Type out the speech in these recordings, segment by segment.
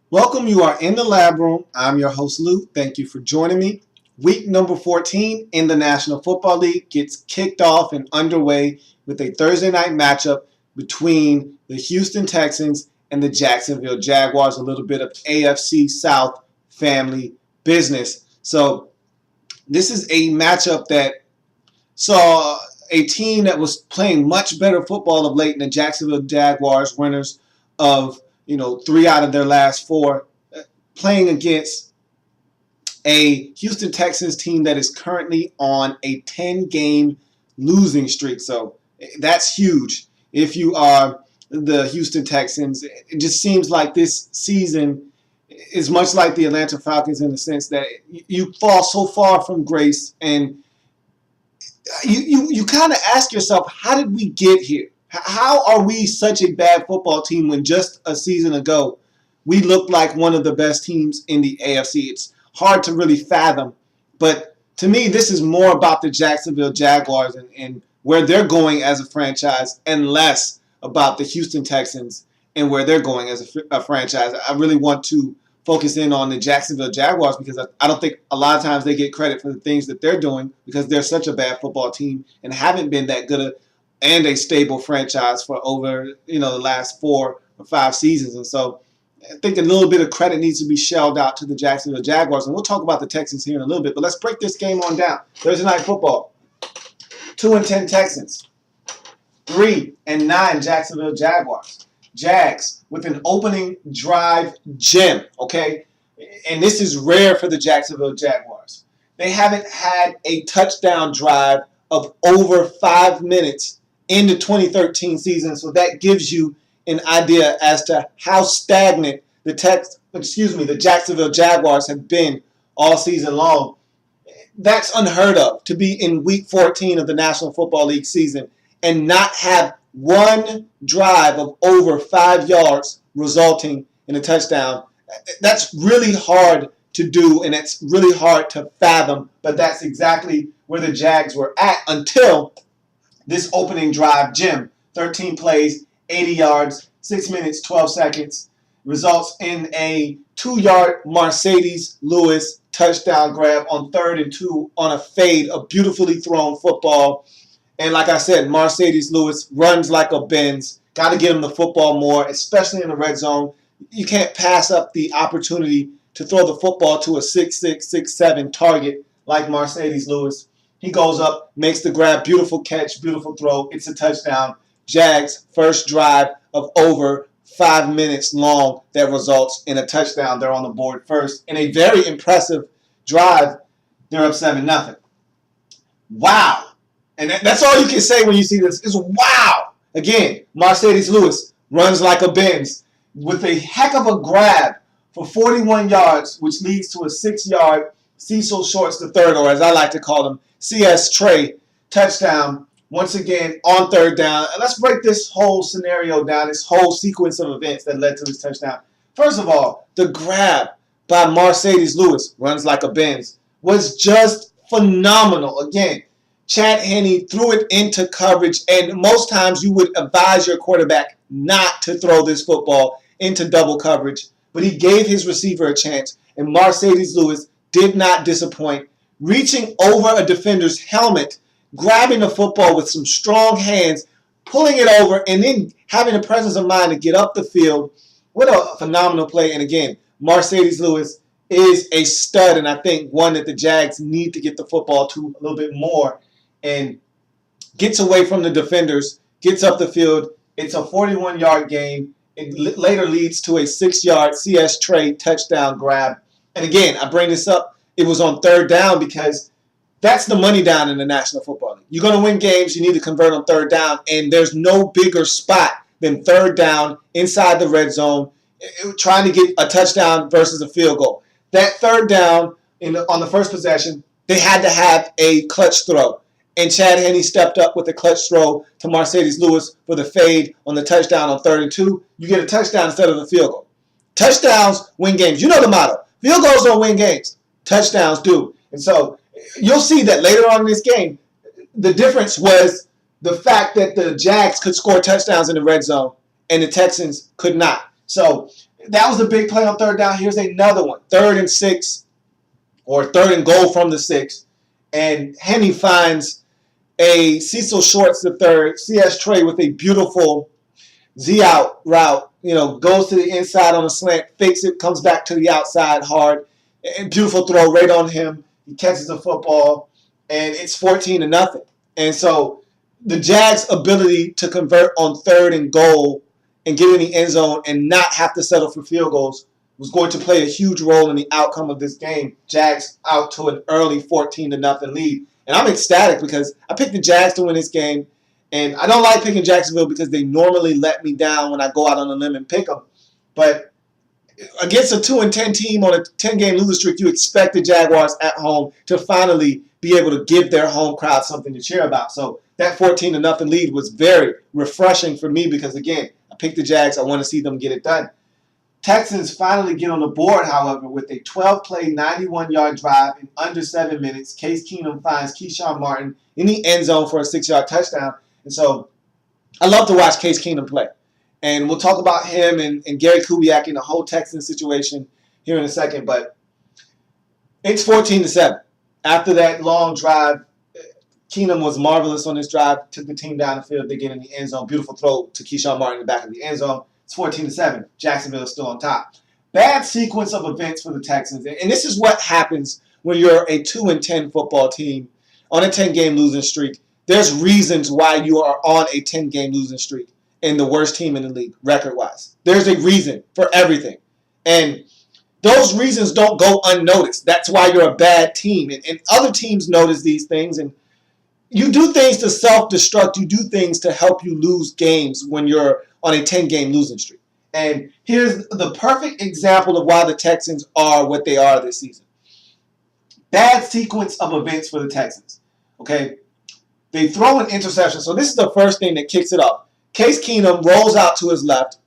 Welcome, you are in the lab room. I'm your host, Lou. Thank you for joining me. Week number 14 in the National Football League gets kicked off and underway with a Thursday night matchup between the Houston Texans and the Jacksonville Jaguars, a little bit of AFC South family business. So this is a matchup that saw a team that was playing much better football of late in the Jacksonville Jaguars, winners of three out of their last four, playing against a Houston Texans team that is currently on a 10-game losing streak. So that's huge. If you are the Houston Texans, it just seems like this season is much like the Atlanta Falcons in the sense that you fall so far from grace, and you kind of ask yourself, how did we get here? How are we such a bad football team when just a season ago we looked like one of the best teams in the AFC? It's hard to really fathom. But to me, this is more about the Jacksonville Jaguars and where they're going as a franchise, and less about the Houston Texans and where they're going as a franchise. I really want to focus in on the Jacksonville Jaguars because I don't think a lot of times they get credit for the things that they're doing because they're such a bad football team and haven't been that good and a stable franchise for over the last 4 or 5 seasons. And so I think a little bit of credit needs to be shelled out to the Jacksonville Jaguars. And we'll talk about the Texans here in a little bit, but let's break this game on down. Thursday Night Football. 2-10 Texans. 3-9 Jacksonville Jaguars. Jags with an opening drive gem, okay? And this is rare for the Jacksonville Jaguars. They haven't had a touchdown drive of over 5 minutes in the 2013 season, so that gives you an idea as to how stagnant the Jacksonville Jaguars have been all season long. That's unheard of, to be in week 14 of the National Football League season and not have one drive of over 5 yards resulting in a touchdown. That's really hard to do, and it's really hard to fathom, but that's exactly where the Jags were at until this opening drive gem. 13 plays, 80 yards, 6 minutes, 12 seconds, results in a 2-yard Mercedes Lewis touchdown grab on 3rd and 2 on a fade, a beautifully thrown football. And like I said, Mercedes Lewis runs like a Benz. Got to get him the football more, especially in the red zone. You can't pass up the opportunity to throw the football to a 6'6", 6'7" target like Mercedes Lewis. He goes up, makes the grab, beautiful catch, beautiful throw. It's a touchdown. Jags' first drive of over 5 minutes long that results in a touchdown. They're on the board first. In a very impressive drive, they're up 7-0. Wow. And that's all you can say when you see this is wow. Again, Mercedes Lewis runs like a Benz with a heck of a grab for 41 yards, which leads to a 6-yard Cecil Shorts the third, or as I like to call them, CS Trey touchdown. Once again, on 3rd down. And let's break this whole scenario down, this whole sequence of events that led to this touchdown. First of all, the grab by Mercedes Lewis, runs like a Benz, was just phenomenal. Again, Chad Henne threw it into coverage, and most times you would advise your quarterback not to throw this football into double coverage, but he gave his receiver a chance, and Mercedes Lewis did not disappoint, reaching over a defender's helmet, grabbing the football with some strong hands, pulling it over, and then having the presence of mind to get up the field. What a phenomenal play. And again, Mercedes Lewis is a stud, and I think one that the Jags need to get the football to a little bit more, and gets away from the defenders, gets up the field. It's a 41-yard gain. It later leads to a 6-yard CS Trey touchdown grab. And again, I bring this up. It was on 3rd down because that's the money down in the National Football League. You're going to win games, you need to convert on 3rd down, and there's no bigger spot than 3rd down inside the red zone, trying to get a touchdown versus a field goal. That 3rd down on the first possession, they had to have a clutch throw. And Chad Henne stepped up with a clutch throw to Mercedes Lewis for the fade on the touchdown on 3rd and 2. You get a touchdown instead of a field goal. Touchdowns win games. You know the motto. Field goals don't win games. Touchdowns do. And so you'll see that later on in this game, the difference was the fact that the Jags could score touchdowns in the red zone and the Texans could not. So That was a big play on third down. Here's another one. 3rd and 6, or 3rd and goal from the 6. And Henny finds a Cecil Shorts the third, CS Trey with a beautiful Z-out route. Goes to the inside on a slant, fakes it, comes back to the outside hard. And beautiful throw right on him. He catches the football, and it's 14-0. And so the Jags' ability to convert on 3rd and goal and get in the end zone and not have to settle for field goals was going to play a huge role in the outcome of this game. Jags out to an early 14-0 lead. And I'm ecstatic because I picked the Jags to win this game. And I don't like picking Jacksonville because they normally let me down when I go out on a limb and pick them. But against a 2-10 team on a 10-game losing streak, you expect the Jaguars at home to finally be able to give their home crowd something to cheer about. So that 14-0 lead was very refreshing for me because, again, I picked the Jags. I want to see them get it done. Texans finally get on the board, however, with a 12-play, 91-yard drive in under 7 minutes. Case Keenum finds Keyshawn Martin in the end zone for a 6-yard touchdown. And so I love to watch Case Keenum play. And we'll talk about him and Gary Kubiak and the whole Texans situation here in a second. But it's 14-7. After that long drive, Keenum was marvelous on this drive. Took the team down the field. They get in the end zone. Beautiful throw to Keyshawn Martin in the back of the end zone. It's 14-7. Jacksonville is still on top. Bad sequence of events for the Texans. And this is what happens when you're a 2-10 football team on a 10-game losing streak. There's reasons why you are on a 10-game losing streak and the worst team in the league, record-wise. There's a reason for everything. And those reasons don't go unnoticed. That's why you're a bad team. And other teams notice these things. And you do things to self-destruct. You do things to help you lose games when you're on a 10-game losing streak. And here's the perfect example of why the Texans are what they are this season. Bad sequence of events for the Texans. Okay? They throw an interception. So this is the first thing that kicks it off. Case Keenum rolls out to his left,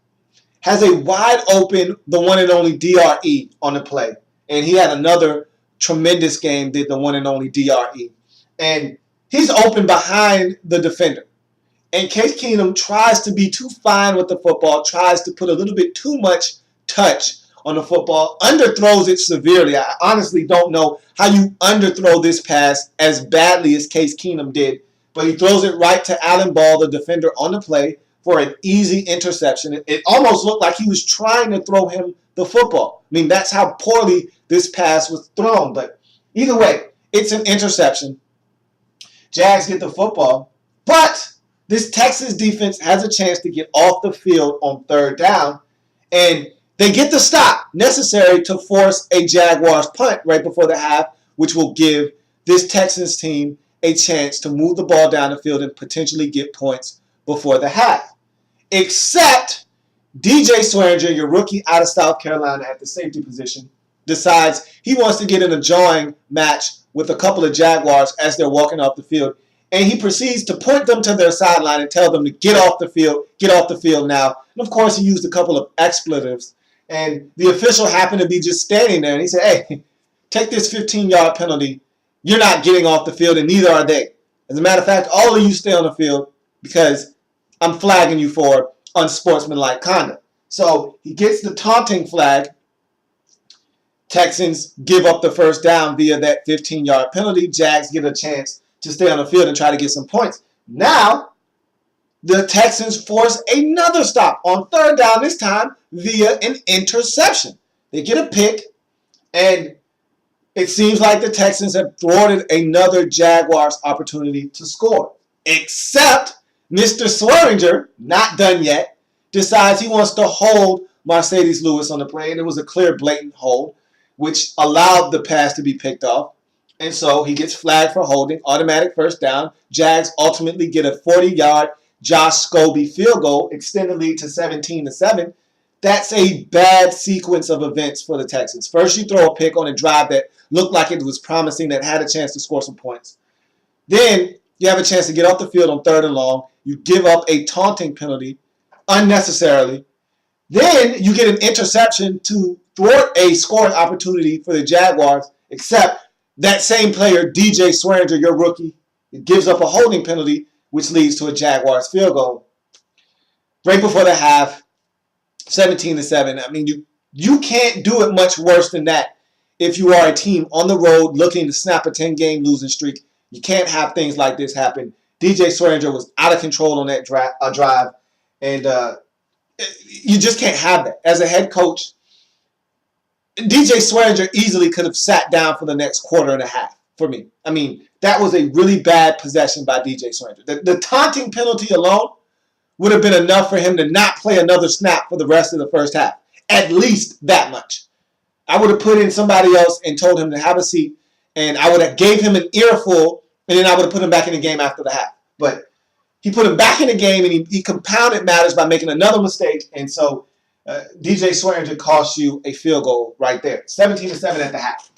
has a wide open, the one and only DRE on the play. And he had another tremendous game, did the one and only DRE. And he's open behind the defender. And Case Keenum tries to be too fine with the football, tries to put a little bit too much touch on the football, underthrows it severely. I honestly don't know how you underthrow this pass as badly as Case Keenum did. But he throws it right to Allen Ball, the defender, on the play for an easy interception. It almost looked like he was trying to throw him the football. I mean, that's how poorly this pass was thrown. But either way, it's an interception. Jags get the football. But this Texas defense has a chance to get off the field on 3rd down. And they get the stop necessary to force a Jaguars punt right before the half, which will give this Texans team a chance to move the ball down the field and potentially get points before the half. Except DJ Swearinger, your rookie out of South Carolina at the safety position, decides he wants to get in a jawing match with a couple of Jaguars as they're walking off the field. And he proceeds to point them to their sideline and tell them to get off the field now. And of course, he used a couple of expletives. And the official happened to be just standing there. And he said, hey, take this 15-yard penalty. You're not getting off the field, and neither are they. As a matter of fact, all of you stay on the field because I'm flagging you for unsportsmanlike conduct. So he gets the taunting flag. Texans give up the first down via that 15-yard penalty. Jags get a chance to stay on the field and try to get some points. Now, the Texans force another stop on 3rd down, this time via an interception. They get a pick, and it seems like the Texans have thwarted another Jaguars opportunity to score. Except Mr. Swearinger, not done yet, decides he wants to hold Mercedes Lewis on the play, and it was a clear, blatant hold, which allowed the pass to be picked off. And so he gets flagged for holding, automatic first down. Jags ultimately get a 40-yard Josh Scobie field goal, extend the lead to 17-7. That's a bad sequence of events for the Texans. First, you throw a pick on a drive that looked like it was promising, that had a chance to score some points. Then you have a chance to get off the field on 3rd and long. You give up a taunting penalty unnecessarily. Then you get an interception to thwart a scoring opportunity for the Jaguars, except that same player, DJ Swearinger, your rookie, gives up a holding penalty, which leads to a Jaguars field goal. Right before the half, 17-7. I mean, You can't do it much worse than that if you are a team on the road looking to snap a 10-game losing streak. You can't have things like this happen. DJ Swearinger was out of control on that drive, and you just can't have that. As a head coach, DJ Swearinger easily could have sat down for the next quarter and a half for me. I mean, that was a really bad possession by DJ Swearinger. The taunting penalty alone would have been enough for him to not play another snap for the rest of the first half. At least that much. I would have put in somebody else and told him to have a seat, and I would have gave him an earful, and then I would have put him back in the game after the half. But he put him back in the game, and he compounded matters by making another mistake, and so DJ Swearinger cost you a field goal right there. 17-7 at the half.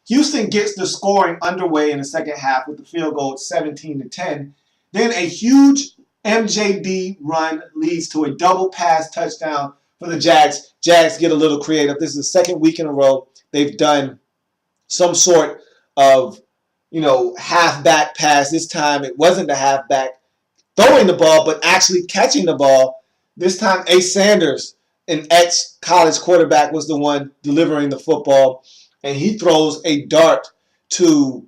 Houston gets the scoring underway in the second half with the field goal at 17-10. Then a huge MJD run leads to a double pass touchdown for the Jags. Jags get a little creative. This is the second week in a row they've done some sort of, halfback pass. This time it wasn't the halfback throwing the ball, but actually catching the ball. This time Ace Sanders, an ex-college quarterback, was the one delivering the football, and he throws a dart to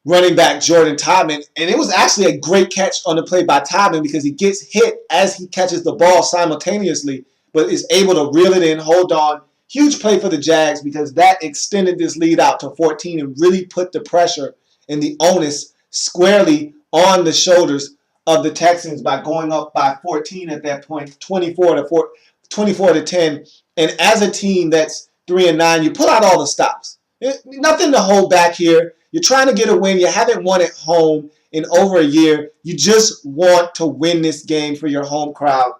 running back Jordan Todman, and it was actually a great catch on the play by Todman because he gets hit as he catches the ball simultaneously, but is able to reel it in, hold on. Huge play for the Jags because that extended this lead out to 14 and really put the pressure and the onus squarely on the shoulders of the Texans by going up by 14 at that point, 24-10. And as a team that's 3-9, you pull out all the stops. Nothing to hold back here. You're trying to get a win. You haven't won at home in over a year. You just want to win this game for your home crowd.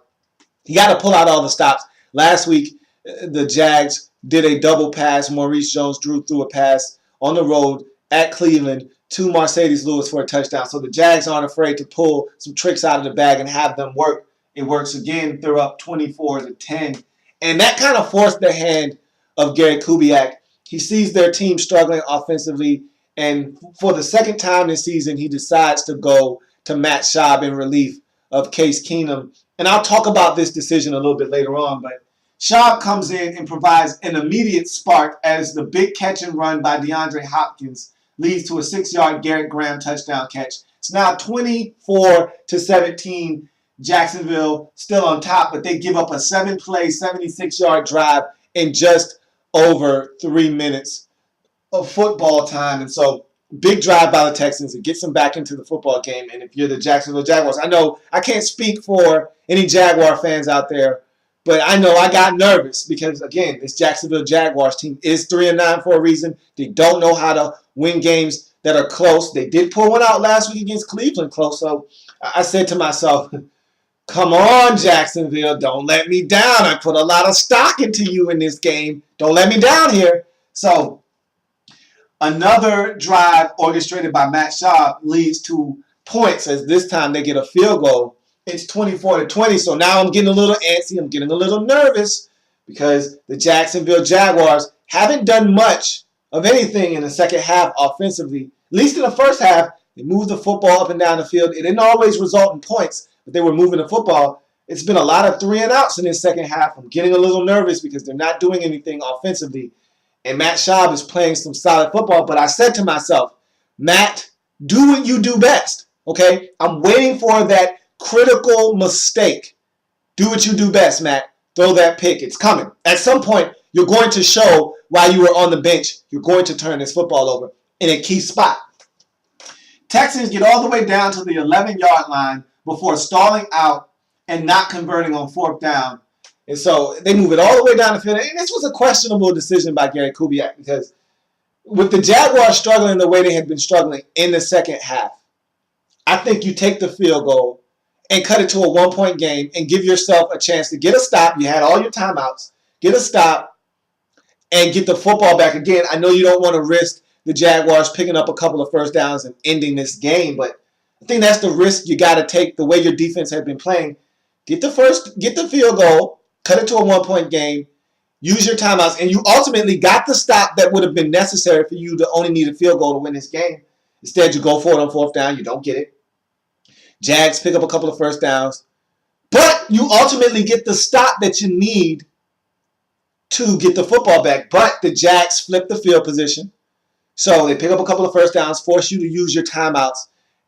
You got to pull out all the stops. Last week, the Jags did a double pass. Maurice Jones-Drew threw a pass on the road at Cleveland to Mercedes Lewis for a touchdown. So the Jags aren't afraid to pull some tricks out of the bag and have them work. It works again. They're up 24-10. And that kind of forced the hand of Gary Kubiak. He sees their team struggling offensively, and for the second time this season, he decides to go to Matt Schaub in relief of Case Keenum. And I'll talk about this decision a little bit later on, but Schaub comes in and provides an immediate spark as the big catch and run by DeAndre Hopkins leads to a 6-yard Garrett Graham touchdown catch. It's now 24-17. Jacksonville still on top, but they give up a 7-play, 76-yard drive in just over 3 minutes of football time. And so big drive by the Texans. It gets them back into the football game. And if you're the Jacksonville Jaguars, I know I can't speak for any Jaguar fans out there, but I know I got nervous because, again, this Jacksonville Jaguars team is 3-9 for a reason. They don't know how to win games that are close. They did pull one out last week against Cleveland close. So I said to myself, come on, Jacksonville, don't let me down. I put a lot of stock into you in this game. Don't let me down here. So another drive orchestrated by Matt Schaub leads to points as this time they get a field goal. It's 24-20, so now I'm getting a little antsy. I'm getting a little nervous because the Jacksonville Jaguars haven't done much of anything in the second half offensively. At least in the first half, they moved the football up and down the field. It didn't always result in points, but they were moving the football. It's been a lot of 3-and-outs in this second half. I'm getting a little nervous because they're not doing anything offensively. And Matt Schaub is playing some solid football. But I said to myself, Matt, do what you do best, okay? I'm waiting for that critical mistake. Do what you do best, Matt. Throw that pick. It's coming. At some point, you're going to show why you were on the bench. You're going to turn this football over in a key spot. Texans get all the way down to the 11-yard line before stalling out and not converting on fourth down. And so they move it all the way down the field. And this was a questionable decision by Gary Kubiak because with the Jaguars struggling the way they had been struggling in the second half, I think you take the field goal and cut it to a one-point game and give yourself a chance to get a stop. You had all your timeouts. Get a stop and get the football back. Again, I know you don't want to risk the Jaguars picking up a couple of first downs and ending this game, but I think that's the risk you got to take the way your defense had been playing. Get the field goal, cut it to a one-point game, use your timeouts, and you ultimately got the stop that would have been necessary for you to only need a field goal to win this game. Instead, you go for it on fourth down. You don't get it. Jags pick up a couple of first downs, but you ultimately get the stop that you need to get the football back. But the Jags flip the field position. So they pick up a couple of first downs, force you to use your timeouts.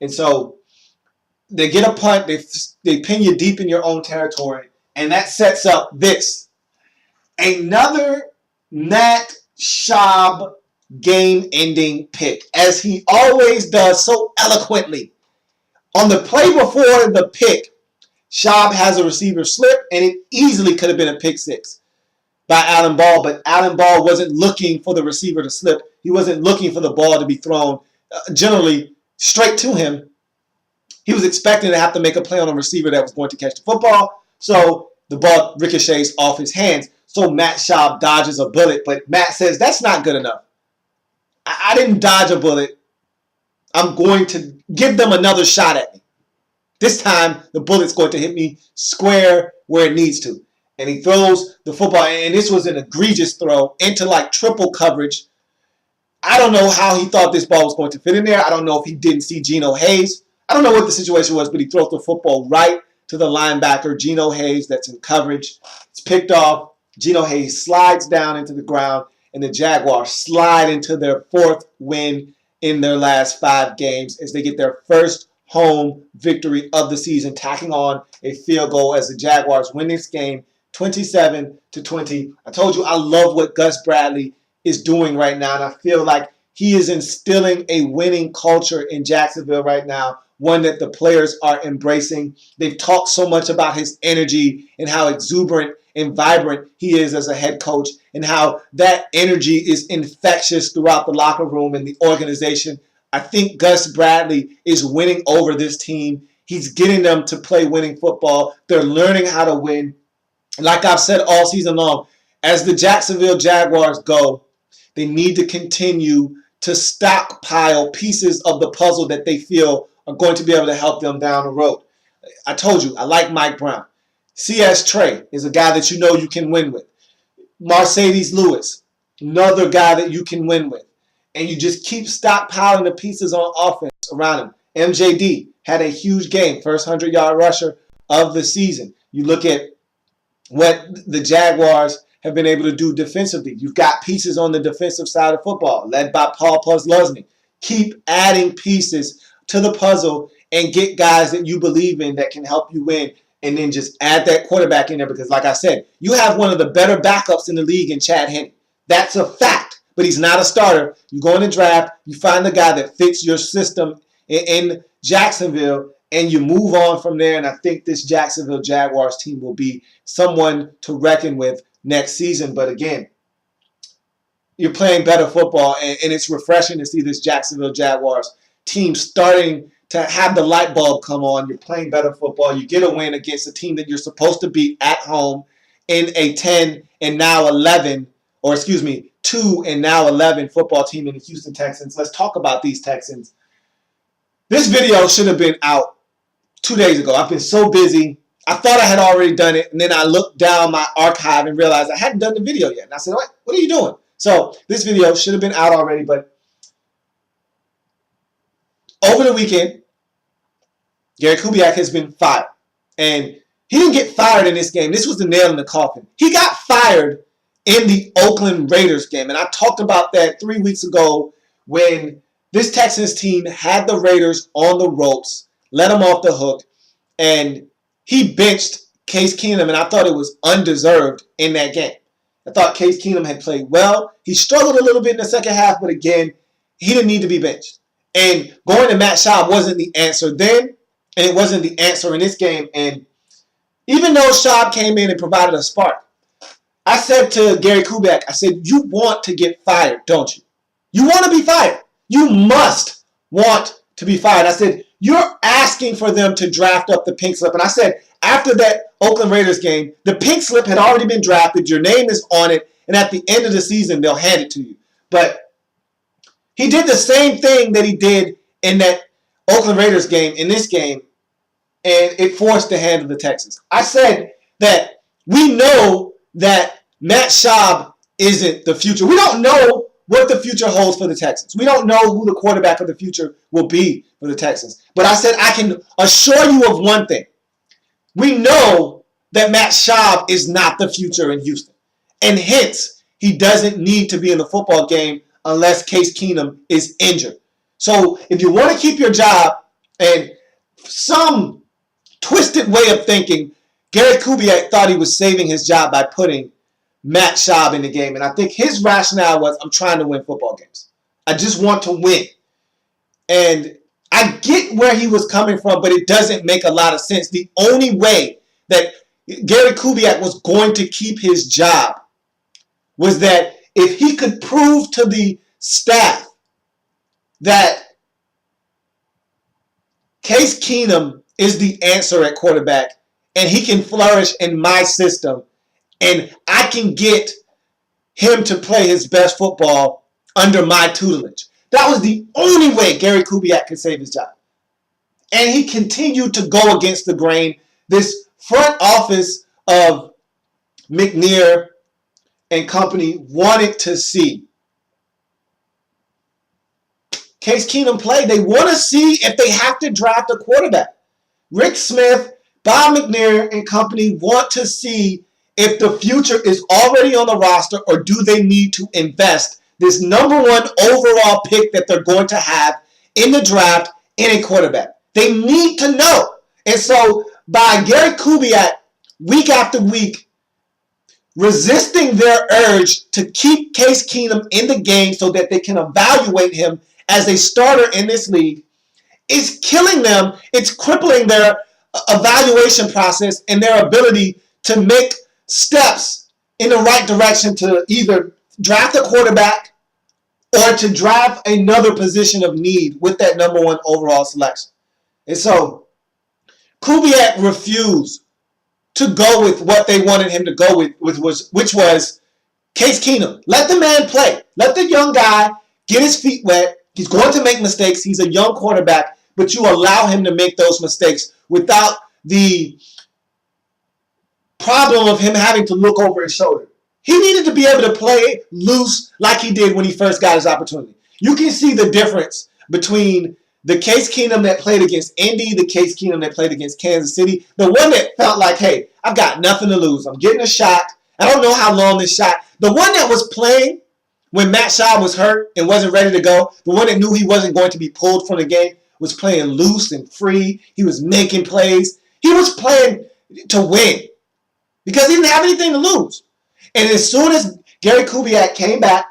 And so they get a punt. They pin you deep in your own territory. And that sets up this. Another Matt Schaub game-ending pick, as he always does so eloquently. On the play before the pick, Schaub has a receiver slip, and it easily could have been a pick six by Allen Ball, but Allen Ball wasn't looking for the receiver to slip. He wasn't looking for the ball to be thrown generally straight to him. He was expecting to have to make a play on a receiver that was going to catch the football, so the ball ricochets off his hands. So Matt Schaub dodges a bullet, but Matt says, that's not good enough. I didn't dodge a bullet. I'm going to give them another shot at me. This time, the bullet's going to hit me square where it needs to. And he throws the football, and this was an egregious throw into like triple coverage. I don't know how he thought this ball was going to fit in there. I don't know if he didn't see Geno Hayes. I don't know what the situation was, but he throws the football right to the linebacker, Geno Hayes, that's in coverage. It's picked off. Geno Hayes slides down into the ground, and the Jaguars slide into their fourth win in their last 5 games as they get their first home victory of the season, tacking on a field goal as the Jaguars win this game 27-20. I told you I love what Gus Bradley is doing right now, and I feel like he is instilling a winning culture in Jacksonville right now, one that the players are embracing. They've talked so much about his energy and how exuberant and vibrant he is as a head coach, and how that energy is infectious throughout the locker room and the organization. I think Gus Bradley is winning over this team. He's getting them to play winning football. They're learning how to win. Like I've said all season long, as the Jacksonville Jaguars go, they need to continue to stockpile pieces of the puzzle that they feel are going to be able to help them down the road. I told you, I like Mike Brown. C.S. Trey is a guy that you know you can win with. Mercedes Lewis, another guy that you can win with. And you just keep stockpiling the pieces on offense around him. MJD had a huge game, first 100-yard rusher of the season. You look at what the Jaguars have been able to do defensively. You've got pieces on the defensive side of football, led by Paul Posluszny. Keep adding pieces to the puzzle and get guys that you believe in that can help you win, and then just add that quarterback in there because, like I said, you have one of the better backups in the league in Chad Henne. That's a fact, but he's not a starter. You go in the draft, you find the guy that fits your system in Jacksonville, and you move on from there, and I think this Jacksonville Jaguars team will be someone to reckon with next season. But again, you're playing better football, and it's refreshing to see this Jacksonville Jaguars team starting to have the light bulb come on. You're playing better football. You get a win against a team that you're supposed to beat at home in a 10 and now 11, or excuse me, 2 and now 11 football team in the Houston Texans. Let's talk about these Texans. This video should have been out 2 days ago. I've been so busy. I thought I had already done it, and then I looked down my archive and realized I hadn't done the video yet. And I said, what are you doing? So this video should have been out already, but over the weekend, Gary Kubiak has been fired. And he didn't get fired in this game. This was the nail in the coffin. He got fired in the Oakland Raiders game. And I talked about that 3 weeks ago when this Texans team had the Raiders on the ropes, let them off the hook, and he benched Case Keenum, and I thought it was undeserved in that game. I thought Case Keenum had played well. He struggled a little bit in the second half, but again, he didn't need to be benched. And going to Matt Schaub wasn't the answer then, and it wasn't the answer in this game. And even though Schaub came in and provided a spark, I said to Gary Kubiak, I said, you want to get fired, don't you? You want to be fired. You must want to be fired. I said, you're asking for them to draft up the pink slip. And I said, after that Oakland Raiders game, the pink slip had already been drafted. Your name is on it. And at the end of the season, they'll hand it to you. But he did the same thing that he did in that Oakland Raiders game, in this game, and it forced the hand of the Texans. I said that we know that Matt Schaub isn't the future. We don't know what the future holds for the Texans. We don't know who the quarterback of the future will be for the Texans. But I said I can assure you of one thing. We know that Matt Schaub is not the future in Houston. And hence, he doesn't need to be in the football game unless Case Keenum is injured. So if you want to keep your job, and some twisted way of thinking, Gary Kubiak thought he was saving his job by putting Matt Schaub in the game. And I think his rationale was, I'm trying to win football games. I just want to win. And I get where he was coming from, but it doesn't make a lot of sense. The only way that Gary Kubiak was going to keep his job was that if he could prove to the staff that Case Keenum is the answer at quarterback and he can flourish in my system and I can get him to play his best football under my tutelage. That was the only way Gary Kubiak could save his job. And he continued to go against the grain. This front office of McNair and company wanted to see Case Keenum play. They want to see if they have to draft a quarterback. Rick Smith, Bob McNair, and company want to see if the future is already on the roster or do they need to invest this number one overall pick that they're going to have in the draft in a quarterback. They need to know. And so by Gary Kubiak, week after week, resisting their urge to keep Case Keenum in the game so that they can evaluate him as a starter in this league, is killing them. It's crippling their evaluation process and their ability to make steps in the right direction to either draft a quarterback or to draft another position of need with that number one overall selection. And so Kubiak refused to go with what they wanted him to go with which was Case Keenum. Let the man play. Let the young guy get his feet wet. He's going to make mistakes. He's a young quarterback, but you allow him to make those mistakes without the problem of him having to look over his shoulder. He needed to be able to play loose like he did when he first got his opportunity. You can see the difference between the Case Keenum that played against Indy, the Case Keenum that played against Kansas City, the one that felt like, hey, I've got nothing to lose. I'm getting a shot. I don't know how long this shot. The one that was playing when Matt Schaub was hurt and wasn't ready to go, the one that knew he wasn't going to be pulled from the game, was playing loose and free. He was making plays. He was playing to win because he didn't have anything to lose. And as soon as Gary Kubiak came back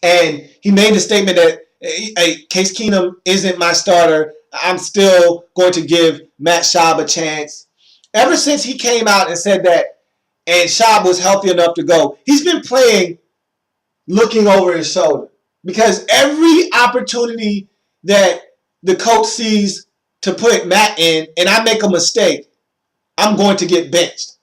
and he made the statement that hey, Case Keenum isn't my starter, I'm still going to give Matt Schaub a chance. Ever since he came out and said that and Schaub was healthy enough to go, he's been playing looking over his shoulder because every opportunity that the coach sees to put Matt in and I make a mistake, I'm going to get benched.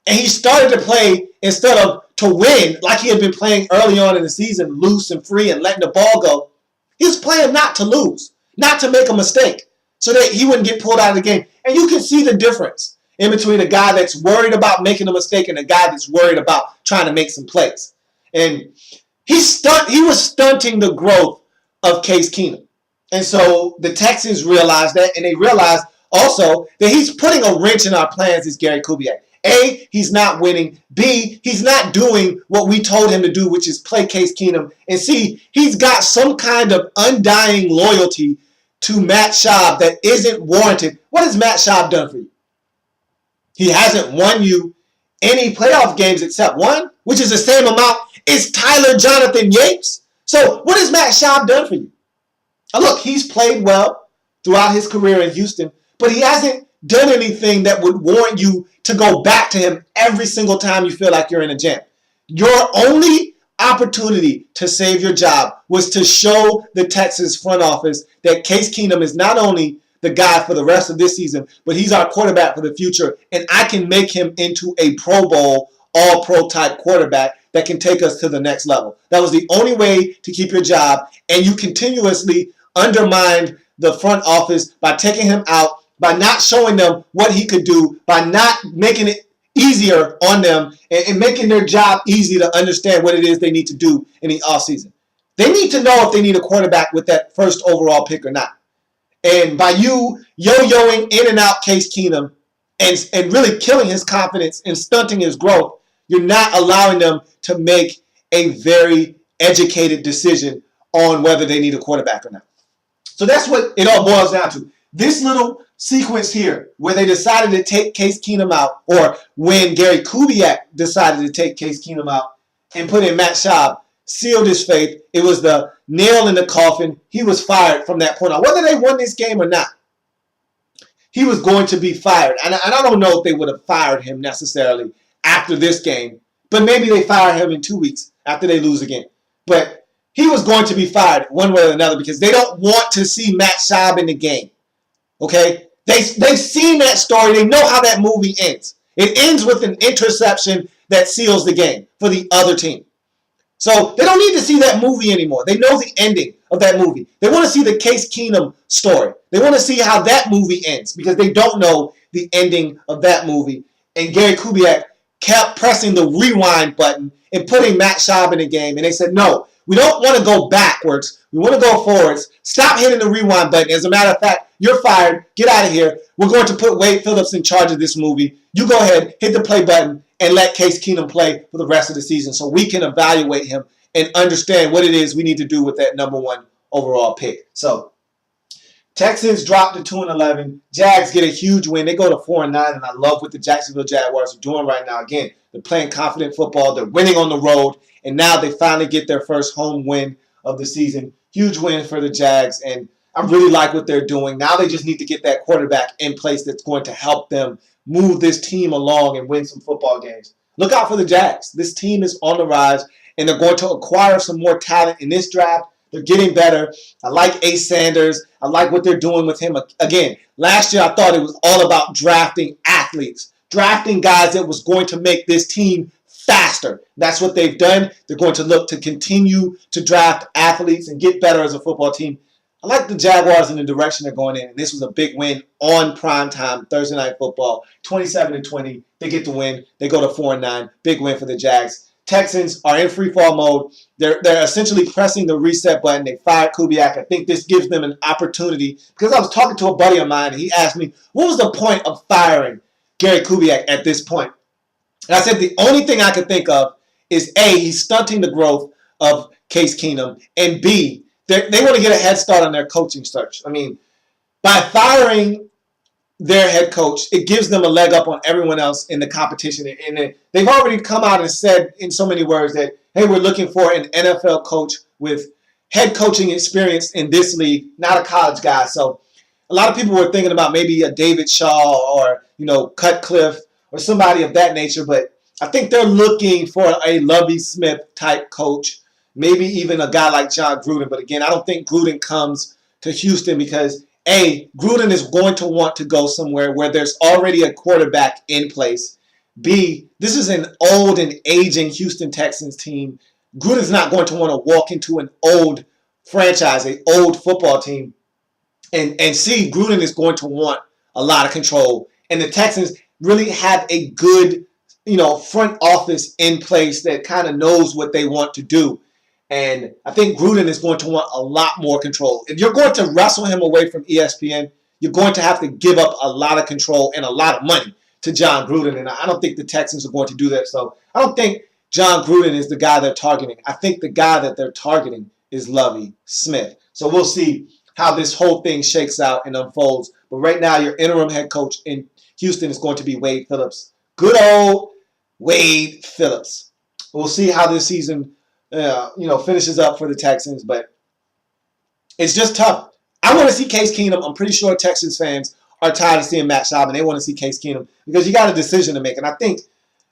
And he started to play instead of to win like he had been playing early on in the season, loose and free and letting the ball go. He was playing not to lose, not to make a mistake so that he wouldn't get pulled out of the game. And you can see the difference in between a guy that's worried about making a mistake and a guy that's worried about trying to make some plays. And he was stunting the growth of Case Keenum. And so the Texans realized that, and they realized also that he's putting a wrench in our plans as Gary Kubiak. A, he's not winning. B, he's not doing what we told him to do, which is play Case Keenum. And C, he's got some kind of undying loyalty to Matt Schaub that isn't warranted. What has Matt Schaub done for you? He hasn't won you any playoff games except one, which is the same amount as Tyler Jonathan Yates. So what has Matt Schaub done for you? Now look, he's played well throughout his career in Houston, but he hasn't done anything that would warrant you to go back to him every single time you feel like you're in a jam. Your only opportunity to save your job was to show the Texans front office that Case Keenum is not only the guy for the rest of this season, but he's our quarterback for the future, and I can make him into a Pro Bowl, all-pro type quarterback that can take us to the next level. That was the only way to keep your job, and you continuously undermined the front office by taking him out, by not showing them what he could do, by not making it easier on them and making their job easy to understand what it is they need to do in the offseason. They need to know if they need a quarterback with that first overall pick or not. And by you yo-yoing in and out Case Keenum and really killing his confidence and stunting his growth, You're not allowing them to make a very educated decision on whether they need a quarterback or not. So that's what it all boils down to. This little sequence here where they decided to take Case Keenum out, or when Gary Kubiak decided to take Case Keenum out and put in Matt Schaub, sealed his fate. It was the nail in the coffin. He was fired from that point on. Whether they won this game or not, he was going to be fired. And I don't know if they would have fired him necessarily after this game, but maybe they fire him in 2 weeks after they lose again. But he was going to be fired one way or another because they don't want to see Matt Schaub in the game. Okay? They've seen that story. They know how that movie ends. It ends with an interception that seals the game for the other team. So they don't need to see that movie anymore. They know the ending of that movie. They want to see the Case Keenum story. They want to see how that movie ends because they don't know the ending of that movie. And Gary Kubiak kept pressing the rewind button and putting Matt Schaub in the game. And they said, no, we don't want to go backwards. We want to go forwards. Stop hitting the rewind button. As a matter of fact, you're fired. Get out of here. We're going to put Wade Phillips in charge of this movie. You go ahead, hit the play button, and let Case Keenum play for the rest of the season so we can evaluate him and understand what it is we need to do with that number 1 overall pick. So Texans drop to 2-11. Jags get a huge win. They go to 4-9, and I love what the Jacksonville Jaguars are doing right now. Again, they're playing confident football. They're winning on the road, and now they finally get their first home win of the season. Huge win for the Jags, and I really like what they're doing. Now they just need to get that quarterback in place that's going to help them move this team along and win some football games. Look out for the Jags. This team is on the rise, and they're going to acquire some more talent in this draft. They're getting better. I like Ace Sanders. I like what they're doing with him. Again, last year I thought it was all about drafting athletes, drafting guys that was going to make this team faster. That's what they've done. They're going to look to continue to draft athletes and get better as a football team. I like the Jaguars in the direction they're going in. And this was a big win on primetime Thursday Night Football, 27-20. They get the win. They go to 4-9. Big win for the Jags. Texans are in free fall mode. They're essentially pressing the reset button. They fired Kubiak. I think this gives them an opportunity because I was talking to a buddy of mine and he asked me, what was the point of firing Gary Kubiak at this point? And I said the only thing I could think of is A, he's stunting the growth of Case Keenum, and B, they want to get a head start on their coaching search. I mean, by firing their head coach, it gives them a leg up on everyone else in the competition. And they've already come out and said in so many words that, hey, we're looking for an NFL coach with head coaching experience in this league, not a college guy. So a lot of people were thinking about maybe a David Shaw or, Cutcliffe or somebody of that nature. But I think they're looking for a Lovie Smith type coach, maybe even a guy like John Gruden. But again, I don't think Gruden comes to Houston because A, Gruden is going to want to go somewhere where there's already a quarterback in place. B, this is an old and aging Houston Texans team. Gruden's not going to want to walk into an old franchise, an old football team. And C, Gruden is going to want a lot of control. And the Texans really have a good, front office in place that kind of knows what they want to do. And I think Gruden is going to want a lot more control. If you're going to wrestle him away from ESPN, you're going to have to give up a lot of control and a lot of money to John Gruden. And I don't think the Texans are going to do that. So I don't think John Gruden is the guy they're targeting. I think the guy that they're targeting is Lovie Smith. So we'll see how this whole thing shakes out and unfolds. But right now, your interim head coach in Houston is going to be Wade Phillips. Good old Wade Phillips. We'll see how this season finishes up for the Texans, but it's just tough. I want to see Case Keenum. I'm pretty sure Texans fans are tired of seeing Matt Schaub, and they want to see Case Keenum because you got a decision to make. And I think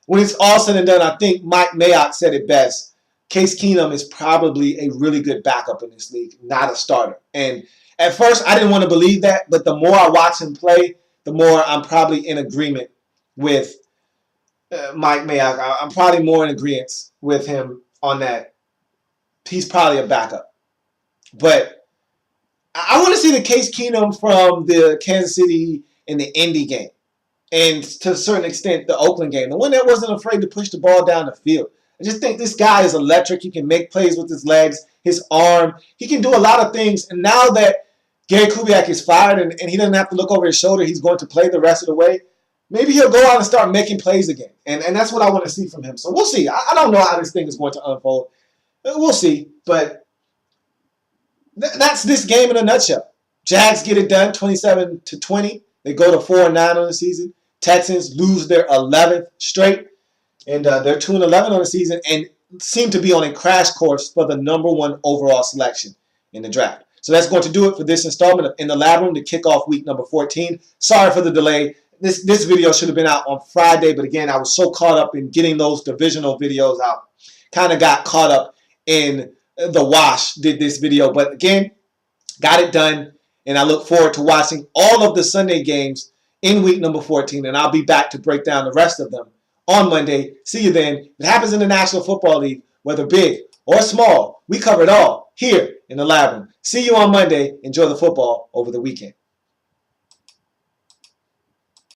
when it's all said and done, I think Mike Mayock said it best. Case Keenum is probably a really good backup in this league, not a starter. And at first, I didn't want to believe that, but the more I watch him play, the more I'm probably in agreement with Mike Mayock. I'm probably more in agreement with him on that. He's probably a backup. But I want to see the Case Keenum from the Kansas City and the Indy game. And to a certain extent, the Oakland game. The one that wasn't afraid to push the ball down the field. I just think this guy is electric. He can make plays with his legs, his arm. He can do a lot of things. And now that Gary Kubiak is fired and he doesn't have to look over his shoulder, he's going to play the rest of the way. maybe he'll go out and start making plays again. And that's what I want to see from him. So we'll see. I don't know how this thing is going to unfold. We'll see. But that's this game in a nutshell. Jags get it done 27-20. They go to 4-9 on the season. Texans lose their 11th straight. And they're 2-11 on the season and seem to be on a crash course for the #1 overall selection in the draft. So that's going to do it for this installment of In the Lab Room to kick off week number 14. Sorry for the delay. This video should have been out on Friday, but again, I was so caught up in getting those divisional videos out. Kind of got caught up in the wash, did this video. But again, got it done, and I look forward to watching all of the Sunday games in week number 14, and I'll be back to break down the rest of them on Monday. See you then. If it happens in the National Football League, whether big or small, we cover it all here in the Lab Room. See you on Monday. Enjoy the football over the weekend.